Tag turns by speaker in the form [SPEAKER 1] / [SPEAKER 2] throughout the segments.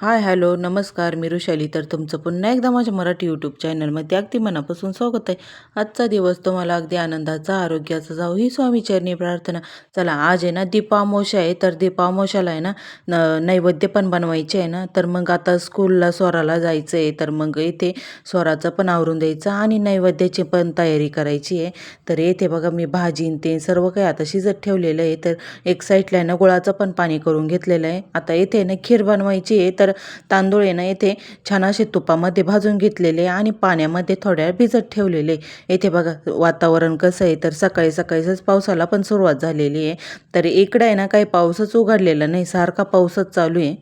[SPEAKER 1] हाय, hello, नमस्कार. मी वृषाली. तर तुमचं पुन्हा एकदा माझ्या मराठी यूट्यूब चॅनलमध्ये अगदी मनापासून स्वागत आहे. आजचा दिवस तुम्हाला अगदी आनंदाचा, आरोग्याचा जावो ही स्वामीचरणी प्रार्थना. चला, आज आहे ना दीपामावस्या आहे. तर दीपामावस्याला आहे ना नैवेद्य पण बनवायचे आहे ना. तर मग आता स्कूलला स्वराला जायचं आहे. तर मग इथे स्वराचं पण आवरून द्यायचं आणि नैवेद्याची पण तयारी करायची आहे. तर येथे बघा मी भाजी न ते सर्व काही आता शिजत ठेवलेलं आहे. तर एक साईडला आहे ना गुळाचं पण पाणी करून घेतलेलं आहे. आता इथे ना खीर बनवायची आहे. तर तांदूळ आहे ना येथे छान असे तुपामध्ये भाजून घेतलेले आणि पाण्यामध्ये थोड्या वेळ भिजत ठेवलेले. येथे बघा वातावरण कसं आहे, तर सकाळी सकाळीच पावसाला पण सुरुवात झालेली आहे. तर इकडे आहे ना काही पाऊसच उघडलेला नाही, सारखा पाऊसच चालू आहे.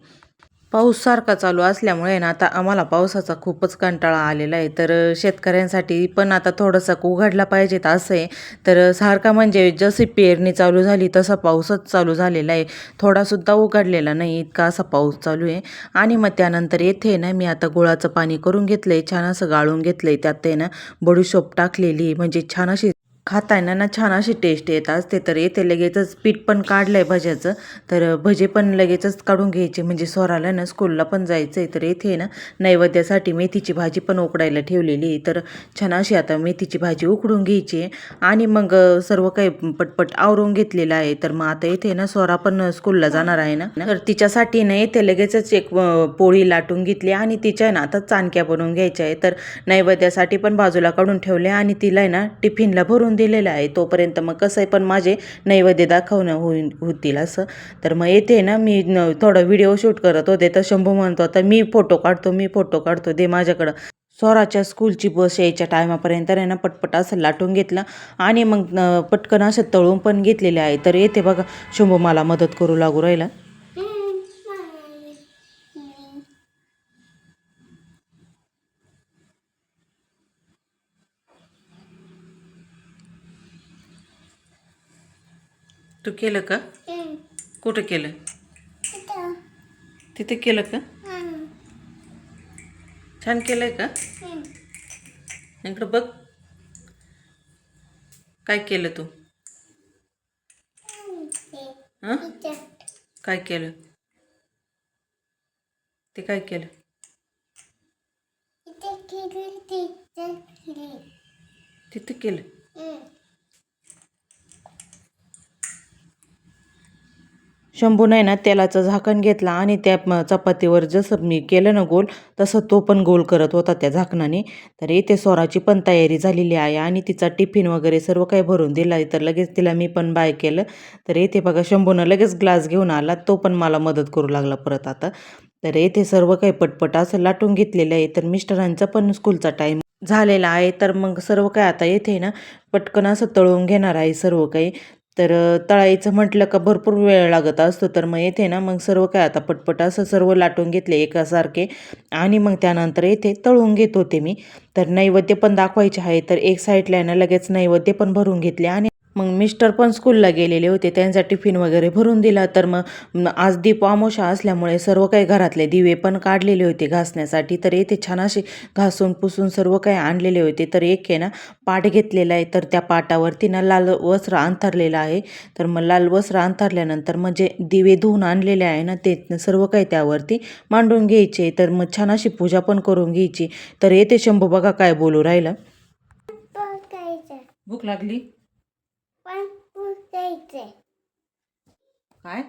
[SPEAKER 1] पाऊस सारखा चालू असल्यामुळे ना आता आम्हाला पावसाचा खूपच कंटाळा आलेला आहे. तर शेतकऱ्यांसाठी पण आता थोडंसं उघडला पाहिजेत असं आहे. तर सारखा म्हणजे जशी पेरणी चालू झाली तसा पाऊसच चालू झालेला आहे. थोडासुद्धा उघडलेला नाही, इतका असा पाऊस चालू आहे. आणि मग त्यानंतर येथे ना मी आता गुळाचं पाणी करून घेतलं आहे, छान असं गाळून घेतलं आहे. त्यात आहे ना बडीशोप टाकलेली, म्हणजे छान अशी खाताना ना छान अशी टेस्ट येत असते. तर येथे लगेचच पीठ पण काढलं आहे भज्याचं. तर भजे पण लगेचच काढून घ्यायचे, म्हणजे स्वराला ना स्कूलला पण जायचं आहे. तर येथे ना नैवेद्यासाठी मेथीची भाजी पण उकडायला ठेवलेली आहे. तर छान अशी आता मेथीची भाजी उकडून घ्यायची आहे आणि मग सर्व काही पटपट आवरून घेतलेलं आहे. तर मग आता येथे ना स्वरा पण स्कूलला जाणार आहे ना. तर तिच्यासाठी ना येथे लगेचच एक पोळी लाटून घेतली आणि तिच्या ना आता चाणक्या बनवून घ्यायच्या आहे. तर नैवेद्यासाठी पण बाजूला काढून ठेवले आणि तिला आहे ना टिफिनला भरून दिलेलं आहे. तोपर्यंत मग कसं आहे पण माझे नैवेद्य दाखवणं होतील असं. तर मग येते ना मी थोडा व्हिडिओ शूट करत होते. तर शंभू म्हणतो आता मी फोटो काढतो दे माझ्याकडं. स्वराच्या स्कूलची बस यायच्या टायमापर्यंत आहे ना पटपट असं लाटून घेतलं आणि मग पटकन असं तळून पण घेतलेले आहे. तर येते बघा शंभू मला मदत करू लागू राहिला. तू केलं का? कुठं केलं? तिथे केलं का? छान केलंय का? इकडं बघ, काय केलं तू? हां, काय केलं? ते काय केलं? तिथे केलं. शंभूनं आहे ना तेलाचं झाकण घेतलं आणि त्या चपातीवर जसं मी केलं ना गोल, तसं तो पण गोल करत होता त्या झाकणाने. तर इथे स्वराची पण तयारी झालेली आहे आणि तिचा टिफिन वगैरे सर्व काही भरून दिला आहे. तर लगेच तिला मी पण बाय केलं. तर इथे बघा शंभूनं लगेच ग्लास घेऊन आला, तो पण मला मदत करू लागला परत आता. तर इथे सर्व काही पटपट असं लाटून घेतलेलं आहे. तर मिस्टरांचा पण स्कूलचा टाईम झालेला आहे. तर मग सर्व काही आता येथे ना पटकन असं तळून घेणार आहे सर्व काही. तर तळायचं म्हटलं का भरपूर वेळ लागत असतो. तर मग येथे ना मग सर्व काय आता पटपट असं सर्व लाटून घेतले एकासारखे आणि मग त्यानंतर येथे तळून घेत होते मी. तर नैवेद्य पण दाखवायचे आहे. तर एक साईडला आहे ना लगेच नैवेद्य पण भरून घेतले आणि मग मिस्टर पण स्कूलला गेलेले होते, त्यांचा टिफिन वगैरे भरून दिला. तर मग आज दीपअमावस्या असल्यामुळे सर्व काही घरातले दिवे पण काढलेले होते घासण्यासाठी. तर येथे छान असे घासून पुसून सर्व काही आणलेले होते. तर एक आहे ना पाट घेतलेला आहे. तर त्या पाटावरती ना लाल वस्त्र अंथरलेलं आहे. तर मग लाल वस्त्र अंथरल्यानंतर मग जे दिवे धुवून आणलेले आहे ना ते सर्व काही त्यावरती मांडून घ्यायचे. तर मग छान अशी पूजा पण करून घ्यायची. तर येथे शंभू बघा काय बोलू राहिलं. भूक लागली काय?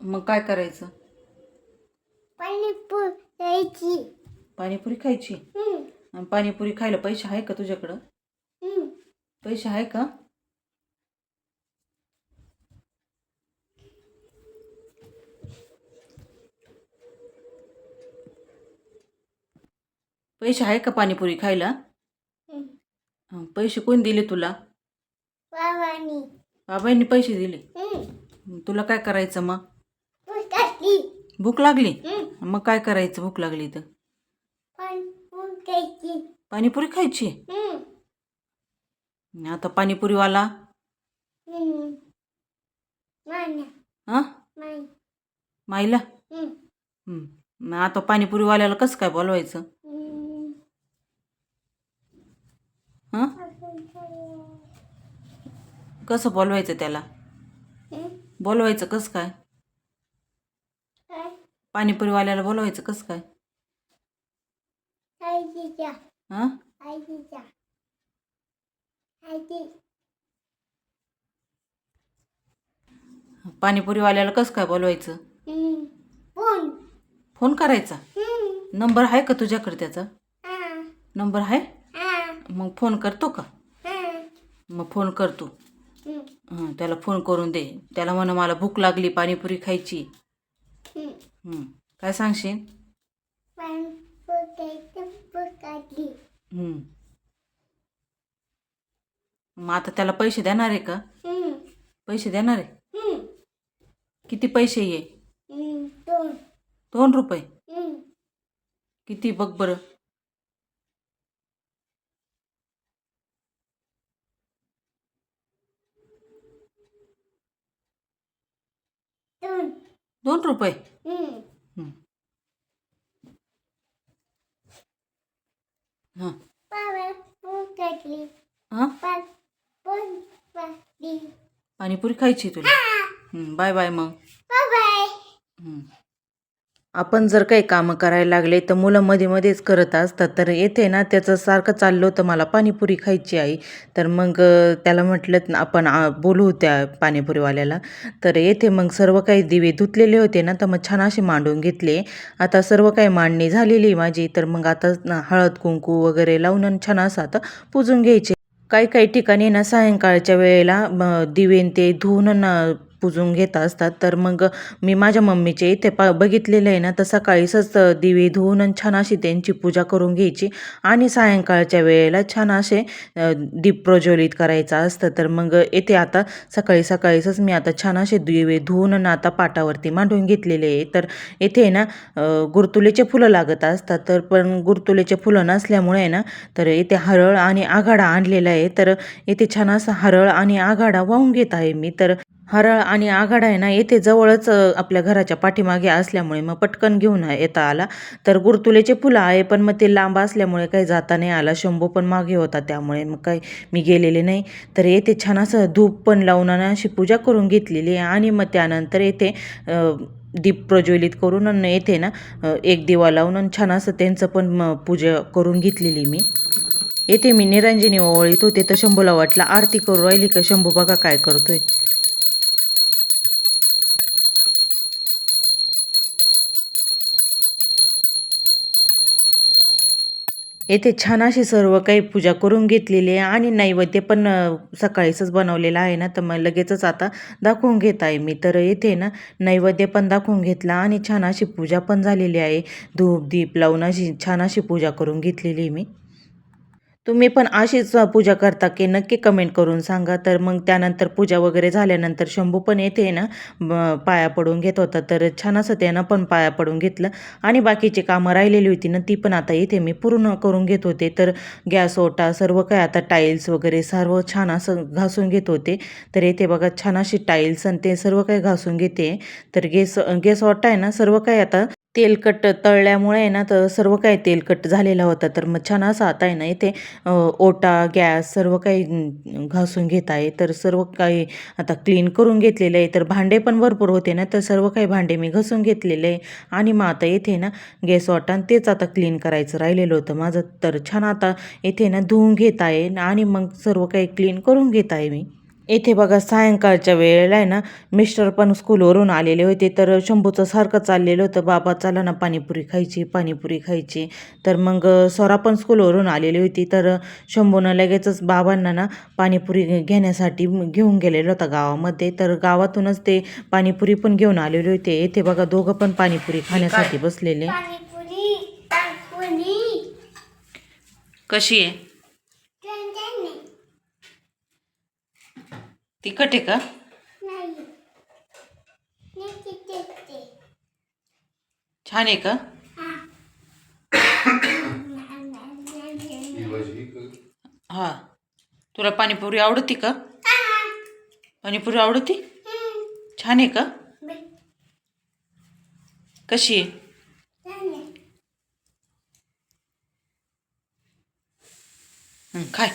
[SPEAKER 1] मग काय करायचं? पाणीपुरी खायची. आणि पाणीपुरी खायला पैसे आहे का तुझ्याकडं? पैसे आहे का? पैसे आहे का पाणीपुरी खायला? पैसे कोण दिले तुला? बाबांनी पैसे दिले. तुला काय करायचं मग? भूक लागली. मग काय करायचं भूक लागली तर? पाणीपुरी खायची. आता पाणीपुरीवाला हा माईला. मग आता पाणीपुरीवाल्याला कसं काय बोलवायचं? हां, कसं बोलवायचं त्याला? बोलवायचं कसं काय? पाणीपुरीवाल्याला बोलवायचं कसं काय? हां पाणीपुरीवाल्याला कसं काय बोलवायचं? फोन करायचा? नंबर आहे का तुझ्याकडे त्याचा? नंबर आहे? मग फोन करतो का? मग फोन करतो. त्याला फोन करून दे. त्याला म्हणा मला भूक लागली, पाणीपुरी खायची. काय सांगशील? मग आता त्याला पैसे देणार आहे का? पैसे देणार आहे? किती पैसे ये? 2 रुपये. किती बघ बरं. दोन रुपये. हां हां पाणीपुरी खायची तुला? बाय बाय मग. आपण जर काही कामं करायला लागले तर मुलं मध्ये मध्येच करत असतात. तर येथे ना त्याचं सारखं चाललं होतं मला पाणीपुरी खायची आई. तर मग त्याला म्हटलं आपण बोलू त्या पाणीपुरीवाल्याला. तर येथे मग सर्व काही दिवे धुतलेले होते ना, तर मग छान असे मांडून घेतले. आता सर्व काही मांडणी झालेली माझी. तर मग आता हळद कुंकू वगैरे लावून छान असं आता पूजून घ्यायचे. काही काही ठिकाणी ना सायंकाळच्या वेळेला दिवे ते धुवून पुजून घेत असतात. तर मग मी माझ्या मम्मीचे इथे बघितलेलं आहे ना, तर सकाळीच दिवे धुवून आणि छान अशी त्यांची पूजा करून घ्यायची आणि सायंकाळच्या वेळेला छान असे दीप प्रज्वलित करायचं असतं. तर मग येथे आता सकाळीच मी आता छान असे दिवे धुवून आणि आता पाटावरती मांडून घेतलेले आहे. तर येथे ना गुरतुलेचे फुलं लागत असतात. तर पण गुरतुलेचे फुलं नसल्यामुळे ना, तर इथे हरळ आणि आघाडा आणलेला आहे. तर इथे छान असा हरळ आणि आघाडा वाहून घेत आहे मी. तर हरळ आणि आघाडा आहे ना येथे जवळच आपल्या घराच्या पाठीमागे असल्यामुळे मग पटकन घेऊन येता आला. तर गुरतुलेचे फुलं आहे पण मग ते लांब असल्यामुळे काही जाता नाही आला. शंभू पण मागे होता त्यामुळे मग काही मी गेलेले नाही. तर येथे छान असं धूप पण लावून अशी पूजा करून घेतलेली आहे आणि मग त्यानंतर येथे दीप प्रज्वलित करून येथे ना एक दिवा लावून छान असं त्यांचं पण पूजा करून घेतलेली मी. येथे मी निरंजनी ओवाळीत होते तर शंभूला वाटलं आरती करू राहिली का, शंभू बघा काय करतोय. येथे छान अशी सर्व काही पूजा करून घेतलेली आहे आणि नैवेद्य पण सकाळीच बनवलेला आहे ना, तर मग लगेचच आता दाखवून घेत आहे मी. तर येथे ना नैवेद्य पण दाखवून घेतला आणि छान अशी पूजा पण झालेली आहे. धूप दीप लावून अशी छान अशी पूजा करून घेतलेली आहे मी. तुम्ही पण अशीच पूजा करता की नक्की कमेंट करून सांगा. तर मग त्यानंतर पूजा वगैरे झाल्यानंतर शंभू पण येथे ना पाया पडून घेत होता. तर छान असं त्यानं पण पाया पडून घेतलं आणि बाकीची कामं राहिलेली होती ना ती पण आता इथे मी पूर्ण करून घेत होते. तर गॅस ओटा सर्व काय आता टाईल्स वगैरे सर्व छान असं घासून घेत होते. तर येथे बघा छान अशी टाईल्स आणि ते सर्व काही घासून घेते. तर गॅस ओटा आहे ना सर्व काही आता तेलकट तळल्यामुळे आहे ना, तर सर्व काही तेलकट झालेला होता. तर मग छान असं आता आहे ना इथे ओटा गॅस सर्व काही घासून घेत आहे. तर सर्व काही आता क्लीन करून घेतलेलं आहे. तर भांडे पण भरपूर होते ना, तर सर्व काही भांडे मी घासून घेतलेले आहे आणि मग आता येथे ना गॅस ओटा तेच आता क्लीन करायचं राहिलेलं होतं माझं. तर छान आता येथे ना धुवून घेत आहे आणि मग सर्व काही क्लीन करून घेत आहे मी. येथे बघा सायंकाळच्या वेळेला आहे ना मिस्टर पण स्कूलवरून आलेले होते. तर शंभूचं सारखं चाललेलं होतं बाबा चला ना पाणीपुरी खायची पाणीपुरी खायची. तर मग स्वरा पण स्कूलवरून आलेली होती. तर शंभूनं लगेचच बाबांना ना पाणीपुरी घेण्यासाठी घेऊन गेलेलं होता गावामध्ये. तर गावातूनच ते पाणीपुरी पण घेऊन आलेले होते. येथे बघा दोघं पण पाणीपुरी खाण्यासाठी बसलेले. कशी आहे? तिखट आहे का? छान आहे का? हा तुला पाणीपुरी आवडती का? पाणीपुरी आवडती? छान आहे का? कशी आहे? खाय.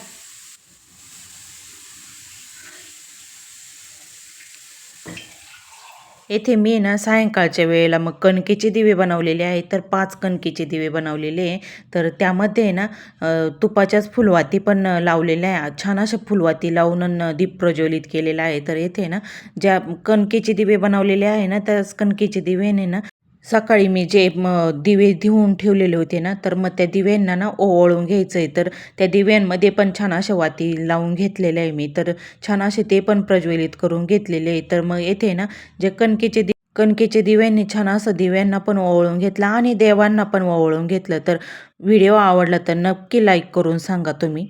[SPEAKER 1] येथे मी ना सायंकाळच्या वेळेला मग कणकेचे दिवे बनवलेले आहे. तर 5 कणकेचे दिवे बनवलेले आहे. तर त्यामध्ये आहे ना तुपाच्याच फुलवाती पण लावलेल्या आहे. छान अशा फुलवाती लावून दीप प्रज्वलित केलेला आहे. तर येथे ना ज्या कणकेचे दिवे बनवलेले आहे ना, त्याच कणकेचे दिव्याने ना सकाळी मी जे दिवे धुवून ठेवलेले होते ना, तर मग त्या दिव्यांना ना ओवाळून घ्यायचं आहे. तर त्या दिव्यांमध्ये पण छान अशा वाती लावून घेतलेल्या आहे मी. तर छान असे ते पण प्रज्वलित करून घेतलेले आहे. तर मग येथे ना जे कणकेचे दिव्यांनी छान असं दिव्यांना पण ओवाळून घेतलं आणि देवांना पण ओवाळून घेतलं. तर व्हिडिओ आवडला तर नक्की लाईक करून सांगा तुम्ही.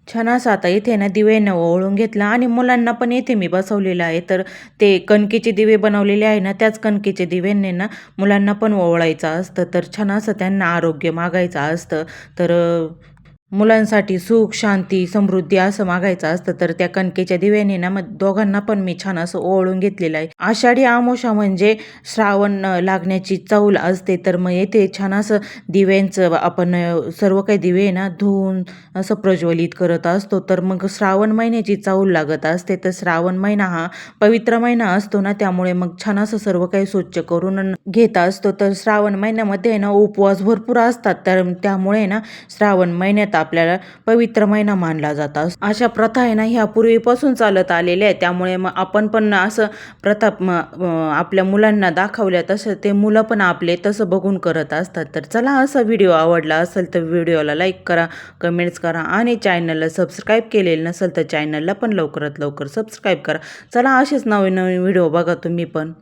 [SPEAKER 1] छान असं आता इथे ना दिव्यांना ओवाळून घेतलं आणि मुलांना पण इथे मी बसवलेलं आहे. तर ते कणकेचे दिवे बनवलेले आहे ना, त्याच कणकेचे दिव्यांनी ना मुलांना पण ओवाळायचं असतं. तर छान असं त्यांना आरोग्य मागायचं असतं. तर मुलांसाठी सुख, शांती, समृद्धी असं मागायचं असतं. तर त्या कणकेच्या दिव्याने ना मग दोघांना पण मी छान असं ओवाळून घेतलेलं आहे. आषाढी अमावस्या म्हणजे श्रावण लागण्याची चाहूल असते. तर मग येथे छान असं दिव्यांचं आपण सर्व काही दिवे ना धुवून असं प्रज्वलित करत असतो. तर मग श्रावण महिन्याची चाहूल लागत असते. तर श्रावण महिना हा पवित्र महिना असतो ना, त्यामुळे मग छान असं सर्व काही स्वच्छ करून घेत असतो. तर श्रावण महिन्यामध्ये ना उपवास भरपूर असतात. तर त्यामुळे ना श्रावण महिन्यात आपल्याला पवित्र महिना मानला जातो. अशा प्रथा आहे ना ह्या पूर्वीपासून चालत आलेल्या आहेत. त्यामुळे मग आपण पण असं प्रथा आपल्या मुलांना दाखवल्या, तसं ते मुलं पण आपले तसं बघून करत असतात. तर चला, असा व्हिडिओ आवडला असेल तर व्हिडिओला लाईक करा, कमेंट्स करा आणि चॅनलला सबस्क्राईब केलेलं नसेल तर चॅनलला पण लवकरात लवकर सबस्क्राईब करा. चला, असेच नवीन नवीन व्हिडिओ बघा तुम्ही पण.